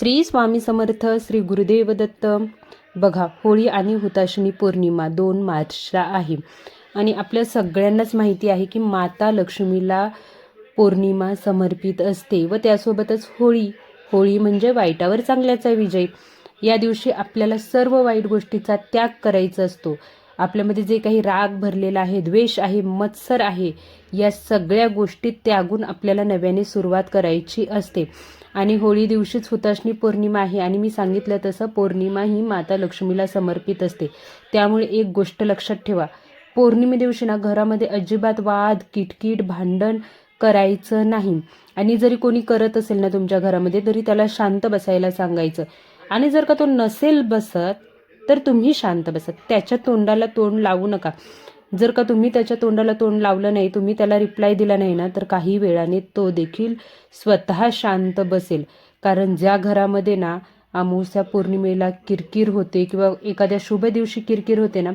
श्री स्वामी समर्थ, श्री गुरुदेव दत्त. बघा, होळी आणि हुताशनी पौर्णिमा 2 मार्चला आहे आणि आपल्या सगळ्यांनाच माहिती आहे की माता लक्ष्मीला पौर्णिमा समर्पित असते व त्यासोबतच होळी म्हणजे वाईटावर चांगल्याचा विजय. या दिवशी आपल्याला सर्व वाईट गोष्टीचा त्याग करायचा असतो. आपल्यामध्ये जे काही राग भरलेला आहे, द्वेष आहे, मत्सर आहे, या सगळ्या गोष्टी त्यागून आपल्याला नव्याने सुरुवात करायची असते. आणि होळी दिवशीच हुताशनी पौर्णिमा आहे आणि मी सांगितलं तसं पौर्णिमा ही माता लक्ष्मीला समर्पित असते. त्यामुळे एक गोष्ट लक्षात ठेवा, पौर्णिमे दिवशी ना घरामध्ये अजिबात वाद, किटकिट, भांडण करायचं नाही. आणि जरी कोणी करत असेल ना तुमच्या घरामध्ये, तरी त्याला शांत बसायला सांगायचं. आणि जर का तो नसेल बसत तर तुम्ही शांत बसत, त्याच्या तोंडाला तोंड लावू नका. जर का तुम्ही त्याच्या तोंडाला तोंड लावलं नाही, तुम्ही त्याला रिप्लाय दिला नाही ना, तर काही वेळाने तो देखील स्वतः शांत बसेल. कारण ज्या घरामध्ये ना अमावस्या पौर्णिमेला किरकिर होते किंवा एखाद्या शुभ दिवशी किरकिर होते ना,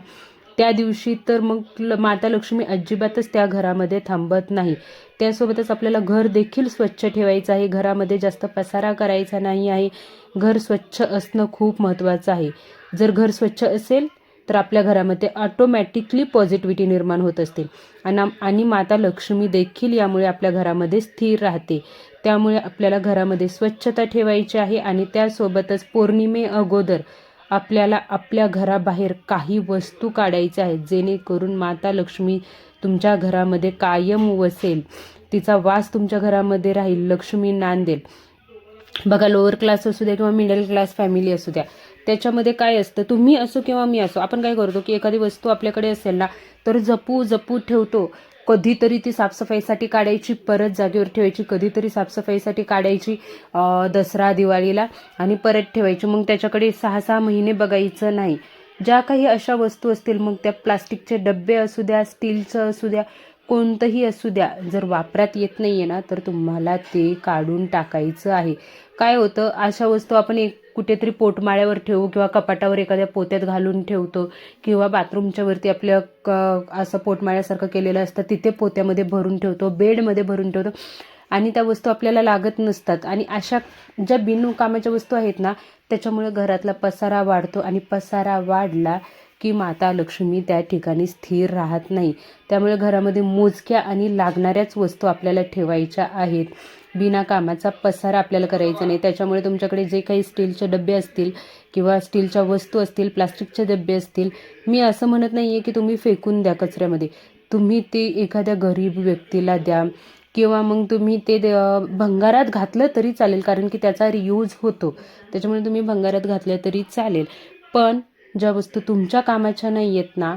त्या दिवशी तर मग माता लक्ष्मी अजिबातच त्या घरामध्ये थांबत नाही. त्यासोबतच आपल्याला घर देखील स्वच्छ ठेवायचं आहे. घरामध्ये जास्त पसारा करायचा नाही आहे. घर स्वच्छ असणं खूप महत्त्वाचं आहे. जर घर स्वच्छ असेल तर आपल्या घरामध्ये ऑटोमॅटिकली पॉझिटिव्हिटी निर्माण होत असते आणि माता लक्ष्मी देखील यामुळे आपल्या घरामध्ये स्थिर राहते. त्यामुळे आपल्याला घरामध्ये स्वच्छता ठेवायची आहे आणि त्यासोबतच पौर्णिमे अगोदर आपल्याला आपल्या घराबाहेर काही वस्तू काढायच्या आहेत, जेणेकरून माता लक्ष्मी तुमच्या घरामध्ये कायम वसेल, तिचा वास तुमच्या घरामध्ये राहील, लक्ष्मी नांदेल. बघा, लोअर क्लास असू द्या किंवा मिडल क्लास फॅमिली असू द्या, त्याच्यामध्ये काय असतं, तुम्ही असो किंवा मी असो, आपण काय करतो की एखादी वस्तू आपल्याकडे असेल ना, तर जपू ठेवतो. कधीतरी ती साफसफाईसाठी काढायची, परत जागेवर ठेवायची, कधीतरी साफसफाईसाठी काढायची दसरा दिवाळीला आणि परत ठेवायची. मग त्याच्याकडे 6-6 महिने बघायचं नाही. ज्या काही अशा वस्तू असतील, मग त्या प्लास्टिकचे डबे असू द्या, स्टीलचं असू द्या, कोणतंही असू द्या, जर वापरात येत नाही आहे ना, तर तुम्हाला ते काढून टाकायचं आहे. काय होतं, अशा वस्तू आपण कुठेतरी पोटमाळ्यावर ठेवू किंवा कपाटावर एखाद्या पोत्यात घालून ठेवतो किंवा बाथरूमच्या वरती आपल्या असं पोटमाळ्यासारखं केलेलं असतं, तिथे पोत्यामध्ये भरून ठेवतो, बेडमध्ये भरून ठेवतो आणि त्या वस्तू आपल्याला लागत नसतात. आणि अशा ज्या बिनकामाच्या वस्तू आहेत ना, त्याच्यामुळे घरातला पसारा वाढतो आणि पसारा वाढला की माता लक्ष्मी त्या ठिकाणी स्थिर राहत नाही. त्यामुळे घरामध्ये मोजक्या आणि लागणाऱ्याच वस्तू आपल्याला ठेवायच्या आहेत. बिना कामाचा पसारा आपल्याला करायचा नाही. त्याच्यामुळे तुमच्याकडे जे काही स्टीलचे डबे असतील किंवा स्टीलच्या वस्तू असतील, प्लास्टिकचे डबे असतील, मी असं म्हणत नाही आहे की तुम्ही फेकून द्या कचऱ्यामध्ये. तुम्ही ते एखाद्या गरीब व्यक्तीला द्या किंवा मग तुम्ही ते भंगारात घातलं तरी चालेल, कारण की त्याचा रियूज होतो. त्याच्यामुळे तुम्ही भंगारात घातलं तरी चालेल. पण ज्या वस्तू तुमच्या कामाच्या नाही आहेत ना,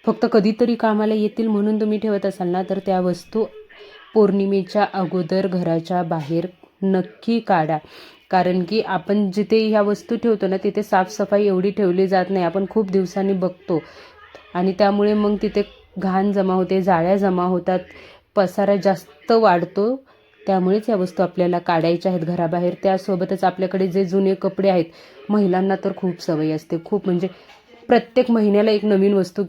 फक्त कधीतरी कामाला येतील म्हणून तुम्ही ठेवत असाल ना, तर त्या वस्तू पौर्णिमेच्या अगोदर घराच्या बाहेर नक्की काढा. कारण की आपण जिथे ह्या वस्तू ठेवतो ना, तिथे साफसफाई एवढी ठेवली जात नाही. आपण खूप दिवसांनी बघतो आणि त्यामुळे मग तिथे घाण जमा होते, जाळ्या जमा होतात, पसारा जास्त वाढतो. त्यामुळेच या वस्तू आपल्याला काढायच्या आहेत घराबाहेर. त्यासोबतच आपल्याकडे जे जुने कपडे आहेत, महिलांना तर खूप सवय असते, खूप म्हणजे प्रत्येक महिन्याला एक नवीन वस्तू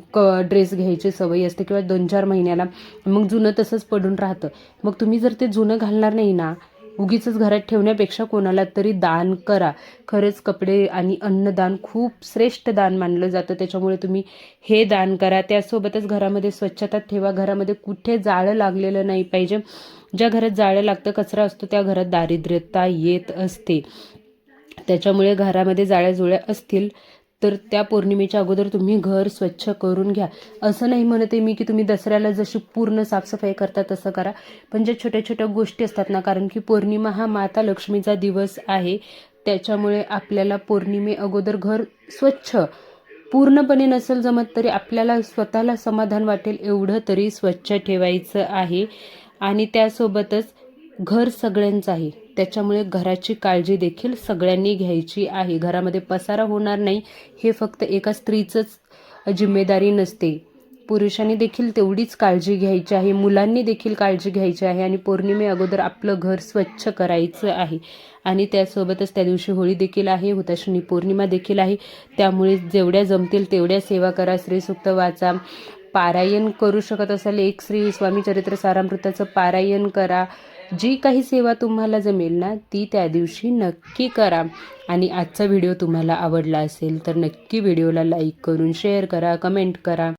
ड्रेस घ्यायची सवय असते किंवा 2-4 महिन्याला, मग जुनं तसंच पडून राहतं. मग तुम्ही जर ते जुनं घालणार नाही ना, उगीचच घरात ठेवण्यापेक्षा कोणाला तरी दान करा. खरंच कपडे आणि अन्नदान खूप श्रेष्ठ दान मानलं जातं. त्याच्यामुळे तुम्ही हे दान करा. त्यासोबतच घरामध्ये स्वच्छता ठेवा. घरामध्ये कुठे जाळं लागलेलं नाही पाहिजे. ज्या घरात जाळं लागतं, कचरा असतो, त्या घरात दारिद्र्यता येत असते. त्याच्यामुळे घरामध्ये जाळ्या असतील तर त्या पौर्णिमेच्या अगोदर तुम्ही घर स्वच्छ करून घ्या. असं नाही म्हणत आहे मी की तुम्ही दसऱ्याला जशी पूर्ण साफसफाई करता तसं करा, पण ज्या छोट्या छोट्या गोष्टी असतात ना, कारण की पौर्णिमा हा माता लक्ष्मीचा दिवस आहे. त्याच्यामुळे आपल्याला पौर्णिमे अगोदर घर स्वच्छ, पूर्णपणे नसेल जमत तरी आपल्याला स्वतःला समाधान वाटेल एवढं तरी स्वच्छ ठेवायचं आहे. आणि त्यासोबतच घर सगळ्यांचं आहे, त्याच्यामुळे घराची काळजी देखील सगळ्यांनी घ्यायची आहे. घरामध्ये पसारा होणार नाही, हे फक्त एका स्त्रीचंच जिम्मेदारी नसते. पुरुषांनी देखील तेवढीच काळजी घ्यायची आहे, मुलांनी देखील काळजी घ्यायची आहे आणि पौर्णिमे अगोदर आपलं घर स्वच्छ करायचं आहे. आणि त्यासोबतच त्या दिवशी होळी देखील आहे, हुताशनी पौर्णिमा देखील आहे. त्यामुळे जेवढ्या जमतील तेवढ्या सेवा करा, श्रीसूक्त वाचा, पारायण करू शकत असाल एक श्री स्वामी चरित्र सारामृताचं पारायण करा. जी काही सेवा तुम्हाला जमेल ना ती त्या दिवशी नक्की करा. आणि आजचा व्हिडिओ तुम्हाला आवडला असेल तर नक्की व्हिडिओला लाईक करून शेअर करा, कमेंट करा.